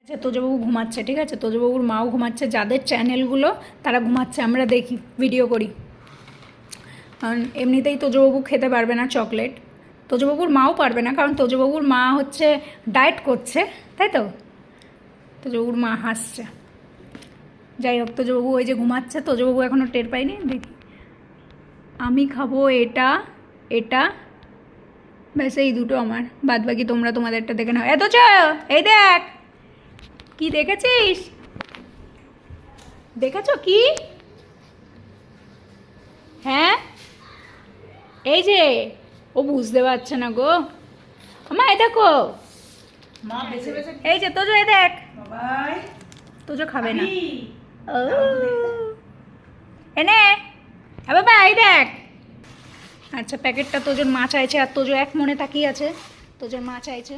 আচ্ছা, তোজবাবু ঘুমাচ্ছে, ঠিক আছে? তোজবাবুর মাও ঘুমাচ্ছে, যাদের চ্যানেলগুলো তারা ঘুমাচ্ছে, আমরা দেখি, ভিডিও করি। কারণ এমনিতেই তোজবাবু খেতে পারবে না চকলেট, তোজবাবুর মাও পারবে না, কারণ তোজবাবুর মা হচ্ছে ডায়েট করছে, তাই তো? তোজবাবুর মা হাসছে। যাই হোক, তোজবাবু ওই যে ঘুমাচ্ছে, তোজবাবু এখনও টের পাইনি। দেখি, আমি খাবো এটা, এটা, ব্যাস এই দুটো আমার, বাদ বাকি তোমরা তোমাদেরটা দেখে নাও। এত চ, এই দেখ, কি দেখেছিস? দেখেছো কি? হ্যাঁ, এই যে, ও বুঝতে পারছে না গো। আমা এই দেখো, মা বেছে বেছে এই যে তোজো, এই দেখ। বাবাই তোজো খাবে না। আমি ও, এনে, এ বাবা এই দেখ। আচ্ছা, প্যাকেটটা তোজোর মা চাইছে, আর তোজো এক মনে তাকিয়ে আছে, তোজোর মা চাইছে।